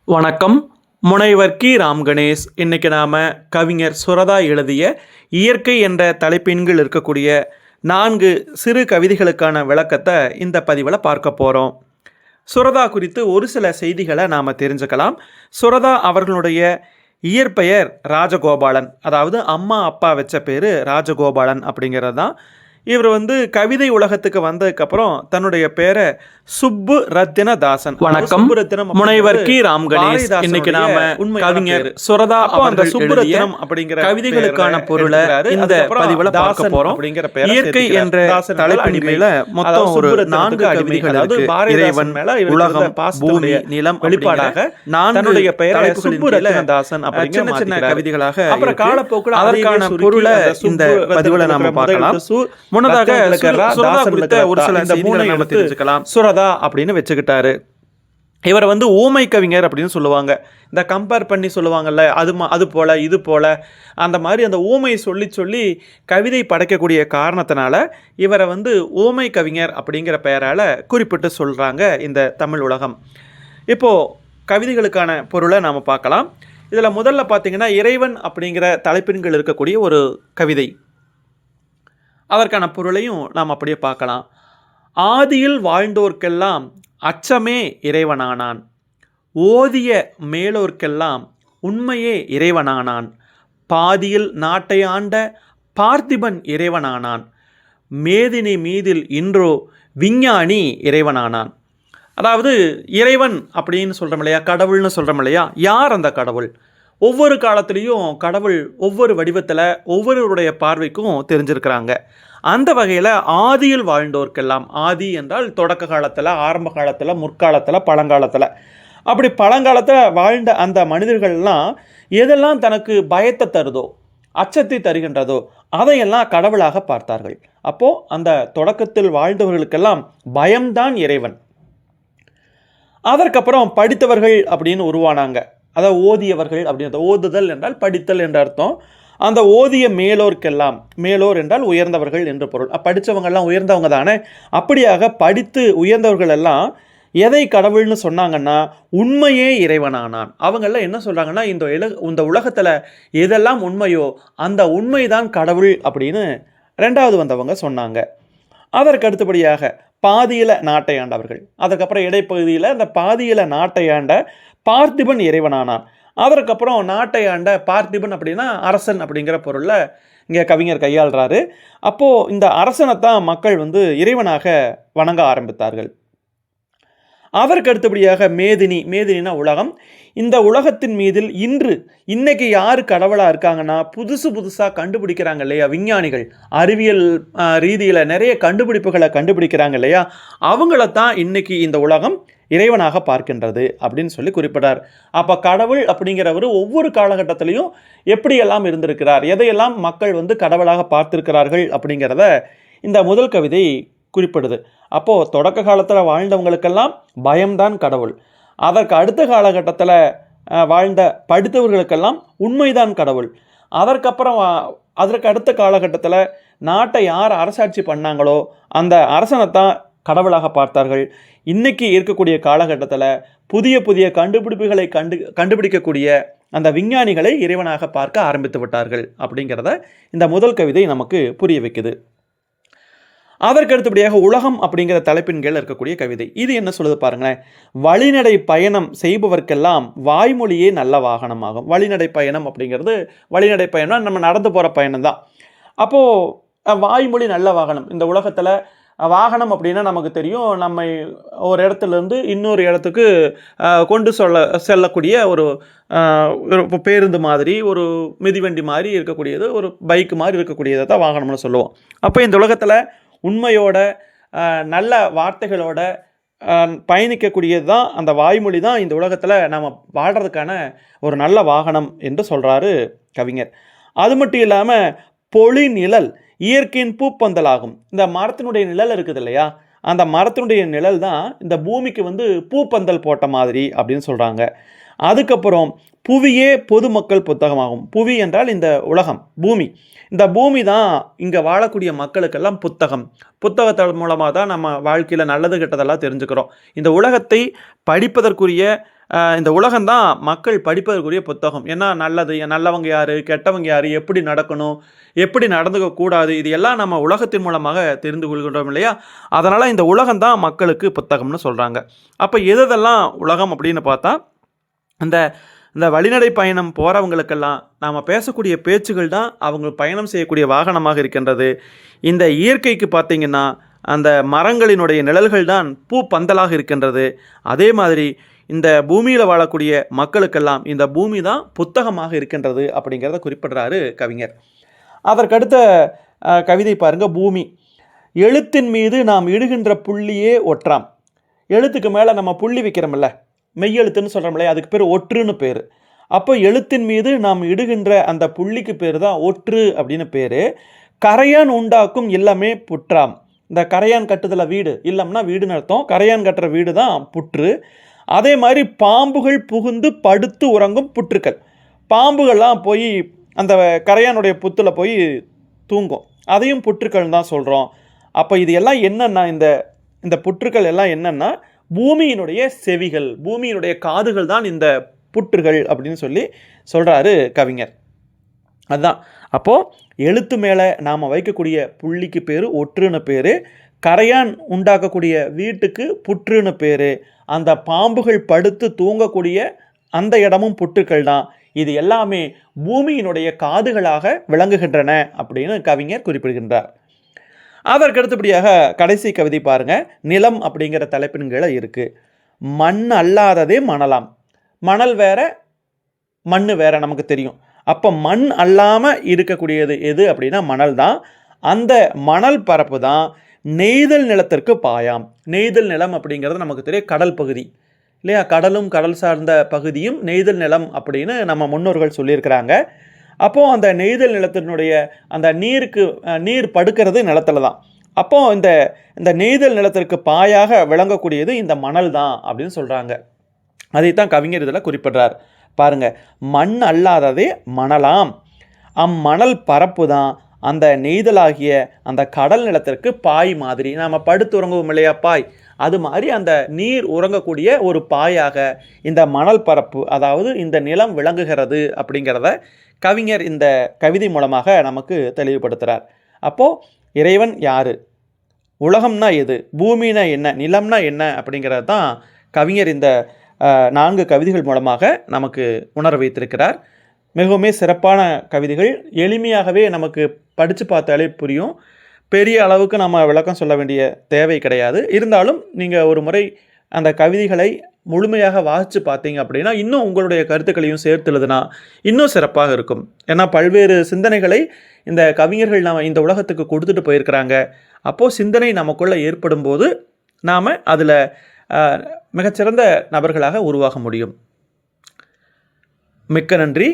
வணக்கம். முனைவர் கி. ராம் கணேஷ். இன்றைக்கி நாம் கவிஞர் சுரதா எழுதிய இயற்கை என்ற தலைப்பின்கள் இருக்கக்கூடிய 4 சிறு கவிதைகளுக்கான விளக்கத்தை இந்த பதிவில் பார்க்க போகிறோம். சுரதா குறித்து ஒரு சில செய்திகளை நாம் தெரிஞ்சுக்கலாம். சுரதா அவர்களுடைய இயற்பெயர் ராஜகோபாலன், அதாவது அம்மா அப்பா வச்ச பேர் ராஜகோபாலன் அப்படிங்கிறது தான். இவர் கவிதை உலகத்துக்கு வந்ததுக்கப்புறம் தன்னுடைய பேரை சுப்பு ரத்தின தாசன். வணக்கம். முனைவர் கி. ராம் கணேஷ். இன்னைக்கு நாம கவிஞர் சுரதா அந்த சுப்புரத்தினம் அப்படிங்கிற கவிதைகளுக்கான பொருளை இந்த பதிவுல பார்க்க போறோம். அப்படிங்கிற பேர் இயற்கை என்ற தலைப்பின் மேல மொத்தம் ஒரு 4 கவிதைகள் இருக்கு. இறைவன், உலகம், பூமி, நிலம் வெளிப்பாடாக தன்னுடைய பெயரை சுப்பு ரத்தின தாசன் அப்படிங்கிற சின்ன சின்ன கவிதைகளாக அப்புறம் காலப்போக்கில் அதற்கான பொருளை இந்த பதிவுல நாம பார்க்கலாம். முன்னதாக சுரதா குறித்த ஒரு சில செய்திகளை நாம தெரிஞ்சுக்கலாம். சுரதா அப்படின்னு வச்சுக்கிட்டாரு. இவரை ஊமை கவிஞர் அப்படின்னு சொல்லுவாங்க. இந்த கம்பேர் பண்ணி சொல்லுவாங்கல்ல, அது போல இது போல அந்த மாதிரி அந்த ஊமையை சொல்லி சொல்லி கவிதை படைக்கக்கூடிய காரணத்தினால இவரை ஊமை கவிஞர் அப்படிங்கிற பெயரால் குறிப்பிட்டு சொல்கிறாங்க இந்த தமிழ் உலகம். இப்போது கவிதைகளுக்கான பொருளை நாம் பார்க்கலாம். இதில் முதல்ல பார்த்திங்கன்னா இறைவன் அப்படிங்கிற தலைப்பின்கள் இருக்கக்கூடிய ஒரு கவிதை. அதற்கான பொருளையும் நாம் அப்படியே பார்க்கலாம். ஆதியில் வாழ்ந்தோர்க்கெல்லாம் அச்சமே இறைவனானான், ஓதிய மேலோர்க்கெல்லாம் உண்மையே இறைவனானான், பாதியில் நாட்டை ஆண்ட பார்த்திபன் இறைவனானான், மேதினி மீதில் இன்றோ விஞ்ஞானி இறைவனானான். அதாவது இறைவன் அப்படின்னு சொல்கிறோம் இல்லையா, கடவுள்னு சொல்கிறோம் இல்லையா, யார் அந்த கடவுள்? ஒவ்வொரு காலத்துலேயும் கடவுள் ஒவ்வொரு வடிவத்தில் ஒவ்வொருவருடைய பார்வைக்கும் தெரிஞ்சிருக்கிறாங்க. அந்த வகையில் ஆதியில் வாழ்ந்தோர்க்கெல்லாம், ஆதி என்றால் தொடக்க காலத்தில், ஆரம்ப காலத்தில், முற்காலத்தில், பழங்காலத்தில், அப்படி பழங்காலத்தில் வாழ்ந்த அந்த மனிதர்கள்லாம் எதெல்லாம் தனக்கு பயத்தை தருதோ, அச்சத்தை தருகின்றதோ அதையெல்லாம் கடவுளாக பார்த்தார்கள். அப்போது அந்த தொடக்கத்தில் வாழ்ந்தவர்களுக்கெல்லாம் பயம்தான் இறைவன். அதற்கப்புறம் படித்தவர்கள் அப்படின்னு உருவானாங்க. அதாவது ஓதியவர்கள் அப்படின்ற, ஓதுதல் என்றால் படித்தல் என்ற அர்த்தம். அந்த ஓதிய மேலோர்க்கெல்லாம், மேலோர் என்றால் உயர்ந்தவர்கள் என்று பொருள். படித்தவங்கள்லாம் உயர்ந்தவங்க தானே. அப்படியாக படித்து உயர்ந்தவர்கள் எல்லாம் எதை கடவுள்னு சொன்னாங்கன்னா உண்மையே இறைவனானான். அவங்கெல்லாம் என்ன சொல்கிறாங்கன்னா, இந்த உலகத்தில் எதெல்லாம் உண்மையோ அந்த உண்மைதான் கடவுள் அப்படின்னு 2வது வந்தவங்க சொன்னாங்க. அதற்கு அடுத்தபடியாக பாதியில் நாட்டை ஆண்டவர்கள், அதுக்கப்புறம் இடைப்பகுதியில் அந்த பாதியில் நாட்டை ஆண்ட பார்த்திபன் இறைவனானான். அதற்கப்புறம் நாட்டை ஆண்ட பார்த்திபன் அப்படின்னா அரசன் அப்படிங்கிற பொருளில் இங்கே கவிஞர் கையாளுறாரு. அப்போது இந்த அரசனைத்தான் மக்கள் இறைவனாக வணங்க ஆரம்பித்தார்கள். அதற்கு அடுத்தபடியாக மேதினி, மேதினினா உலகம். இந்த உலகத்தின் மீதில் இன்னைக்கு யார் கடவுளாக இருக்காங்கன்னா, புதுசாக கண்டுபிடிக்கிறாங்க இல்லையா விஞ்ஞானிகள், அறிவியல் ரீதியில் நிறைய கண்டுபிடிப்புகளை கண்டுபிடிக்கிறாங்க இல்லையா, அவங்களத்தான் இன்னைக்கு இந்த உலகம் இறைவனாக பார்க்கின்றது அப்படின்னு சொல்லி குறிப்பிட்டார். அப்போ கடவுள் அப்படிங்கிறவர் ஒவ்வொரு காலகட்டத்திலையும் எப்படியெல்லாம் இருந்திருக்கிறார், எதையெல்லாம் மக்கள் கடவுளாக பார்த்திருக்கிறார்கள் அப்படிங்கிறத இந்த முதல் கவிதை குறிப்பிடுது. அப்போது தொடக்க காலத்தில் வாழ்ந்தவங்களுக்கெல்லாம் பயம்தான் கடவுள். அதற்கு அடுத்த காலகட்டத்தில் வாழ்ந்த படித்தவர்களுக்கெல்லாம் உண்மைதான் கடவுள். அதற்கு அடுத்த காலகட்டத்தில் நாட்டை யார் அரசாட்சி பண்ணாங்களோ அந்த அரசனைத்தான் கடவுளாக பார்த்தார்கள். இன்றைக்கி இருக்கக்கூடிய காலகட்டத்தில் புதிய கண்டுபிடிப்புகளை கண்டுபிடிக்கக்கூடிய அந்த விஞ்ஞானிகளை இறைவனாக பார்க்க ஆரம்பித்து விட்டார்கள் அப்படிங்கிறத இந்த முதல் கவிதை நமக்கு புரிய வைக்குது. அதற்கு அடுத்தபடியாக உலகம் அப்படிங்கிற தலைப்பின் கீழ் இருக்கக்கூடிய கவிதை. இது என்ன சொல்லுது பாருங்களேன். வழிநடை பயணம் செய்பவர்க்கெல்லாம் வாய்மொழியே நல்ல வாகனமாகும். வழிநடை பயணம் அப்படிங்கிறது, வழிநடை பயணம் நம்ம நடந்து போகிற பயணம் தான். அப்போது வாய்மொழி நல்ல வாகனம். இந்த உலகத்தில் வாகனம் அப்படின்னா நமக்கு தெரியும், நம்ம ஒரு இடத்துலேருந்து இன்னொரு இடத்துக்கு கொண்டு செல்லக்கூடிய ஒரு பேருந்து மாதிரி, ஒரு மிதிவண்டி மாதிரி இருக்கக்கூடியது, ஒரு பைக் மாதிரி இருக்கக்கூடியதை தான் வாகனம்னு சொல்லுவோம். அப்போ இந்த உலகத்தில் உண்மையோட நல்ல வார்த்தைகளோட பயணிக்கக்கூடியது தான் அந்த வாய்மொழி தான் இந்த உலகத்தில் நம்ம வாழ்கிறதுக்கான ஒரு நல்ல வாகனம் என்று சொல்கிறாரு கவிஞர். அது மட்டும் இல்லாமல் பொழி நிழல் இயற்கையின் பூப்பந்தலாகும். இந்த மரத்தினுடைய நிழல் இருக்குது இல்லையா, அந்த மரத்தினுடைய நிழல் தான் இந்த பூமிக்கு பூப்பந்தல் போட்ட மாதிரி அப்படின்னு சொல்கிறாங்க. அதுக்கப்புறம் புவியே பொதுமக்கள் புத்தகமாகும். புவி என்றால் இந்த உலகம், பூமி. இந்த பூமி தான் இங்கே வாழக்கூடிய மக்களுக்கெல்லாம் புத்தகத்தின் மூலமாக தான் நம்ம வாழ்க்கையில் நல்லது கெட்டதெல்லாம் தெரிஞ்சுக்கிறோம். இந்த உலகத்தை படிப்பதற்குரிய இந்த உலகம்தான் மக்கள் படிப்பதற்குரிய புத்தகம். ஏன்னா நல்லவங்க யார், கெட்டவங்க யார், எப்படி நடக்கணும், எப்படி நடந்துக்க கூடாது, இது எல்லாம் நம்ம உலகத்தின் மூலமாக தெரிந்து கொள்கின்றோம் இல்லையா? அதனால் இந்த உலகம்தான் மக்களுக்கு புத்தகம்னு சொல்கிறாங்க. அப்போ எதெல்லாம் உலகம் அப்படின்னு பார்த்தா, இந்த இந்த வழிநடை பயணம் போகிறவங்களுக்கெல்லாம் நாம் பேசக்கூடிய பேச்சுகள் தான் அவங்க பயணம் செய்யக்கூடிய வாகனமாக இருக்கின்றது. இந்த இயற்கைக்கு பார்த்திங்கன்னா அந்த மரங்களினுடைய நிழல்கள் தான் பூ பந்தலாக இருக்கின்றது. அதே மாதிரி இந்த பூமியில் வாழக்கூடிய மக்களுக்கெல்லாம் இந்த பூமி தான் புத்தகமாக இருக்கின்றது அப்படிங்கிறத குறிப்பிடுறாரு கவிஞர். அதற்கடுத்த கவிதை பாருங்கள், பூமி. எழுத்தின் மீது நாம் இடுகின்ற புள்ளியே ஒற்றாம். எழுத்துக்கு மேலே நம்ம புள்ளி வைக்கிறோம்ல, மெய்யெழுத்துன்னு சொல்கிறோம்ல, அதுக்கு பேர் ஒற்றுன்னு பேர். அப்போ எழுத்தின் மீது நாம் இடுகின்ற அந்த புள்ளிக்கு பேர் தான் ஒற்று அப்படின்னு பேர். கரையான் உண்டாக்கும் எல்லாமே புற்றாம். இந்த கரையான் கட்டுதல வீடு, இல்லம்னா வீடுன்னு அர்த்தம். கரையான் கட்டுற வீடு தான் புற்று. அதே மாதிரி பாம்புகள் புகுந்து படுத்து உறங்கும் புற்றுக்கள். பாம்புகள்லாம் போய் அந்த கரையானுடைய புத்தில் போய் தூங்கும், அதையும் புற்றுக்கள் தான் சொல்கிறோம். அப்போ இது எல்லாம் என்னென்னா, இந்த புற்றுக்கள் எல்லாம் என்னென்னா பூமியினுடைய செவிகள், பூமியினுடைய காதுகள் தான் இந்த புற்றுகள் அப்படின்னு சொல்லி சொல்கிறாரு கவிஞர். அதுதான் அப்போது எழுத்து மேலே நாம் வைக்கக்கூடிய புள்ளிக்கு பேர் ஒற்றுன்னு பேர், கரையான் உண்டாக்கக்கூடிய வீட்டுக்கு புற்றுன்னு பேர், அந்த பாம்புகள் படுத்து தூங்கக்கூடிய அந்த இடமும் புற்றுக்கள் தான். இது எல்லாமே பூமியினுடைய காதுகளாக விளங்குகின்றன அப்படின்னு கவிஞர் குறிப்பிடுகின்றார். அதற்கடுத்தபடியாக கடைசி கவிதை பாருங்கள். நிலம் அப்படிங்கிற தலைப்பின் கீழே இருக்குது. மண் அல்லாததே மணலாம். மணல் வேற, மண் வேற நமக்கு தெரியும். அப்போ மண் அல்லாமல் இருக்கக்கூடியது எது அப்படின்னா மணல் தான். அந்த மணல் பரப்பு தான் நெய்தல் நிலத்திற்கு பாயாம். நெய்தல் நிலம் அப்படிங்கிறது நமக்கு தெரியும், கடல் பகுதி இல்லையா? கடலும் கடல் சார்ந்த பகுதியும் நெய்தல் நிலம் அப்படின்னு நம்ம முன்னோர்கள் சொல்லியிருக்கிறாங்க. அப்போது அந்த நெய்தல் நிலத்தினுடைய அந்த நீர் படுக்கிறது நிலத்தில் தான். அப்போது இந்த நெய்தல் நிலத்திற்கு பாயாக விளங்கக்கூடியது இந்த மணல் தான் அப்படின்னு சொல்கிறாங்க. அதைத்தான் கவிஞர் இதில் குறிப்பிடுறார். பாருங்கள், மண் அல்லாததே மணலாம். அம்மணல் பரப்பு தான் அந்த நெய்தலாகிய அந்த கடல் நிலத்திற்கு பாய் மாதிரி. நாம் படுத்து உறங்குவோம் இல்லையா, பாய், அது மாதிரி அந்த நீர் உறங்கக்கூடிய ஒரு பாயாக இந்த மணல் பரப்பு, அதாவது இந்த நிலம் விளங்குகிறது அப்படிங்கிறத கவிஞர் இந்த கவிதை மூலமாக நமக்கு தெளிவுபடுத்துகிறார். அப்போது இறைவன் யார், உலகம்னா எது, பூமினா என்ன, நிலம்னா என்ன அப்படிங்கிறது தான் கவிஞர் இந்த 4 கவிதைகள் மூலமாக நமக்கு உணர வைத்திருக்கிறார். மிகவுமே சிறப்பான கவிதைகள், எளிமையாகவே நமக்கு படித்து பார்த்தாலே புரியும். பெரிய அளவுக்கு நம்ம விளக்கம் சொல்ல வேண்டிய தேவை கிடையாது. இருந்தாலும் நீங்கள் ஒரு முறை அந்த கவிதைகளை முழுமையாக வாசித்து பார்த்தீங்க அப்படின்னா இன்னும் உங்களுடைய கருத்துக்களையும் சேர்த்து எழுதுனா இன்னும் சிறப்பாக இருக்கும். ஏன்னா பல்வேறு சிந்தனைகளை இந்த கவிஞர்கள் நாம் இந்த உலகத்துக்கு கொடுத்துட்டு போயிருக்கிறாங்க. அப்போது சிந்தனை நமக்குள்ளே ஏற்படும் போது நாம் அதில் மிகச்சிறந்த நபர்களாக உருவாக முடியும். மிக்க நன்றி.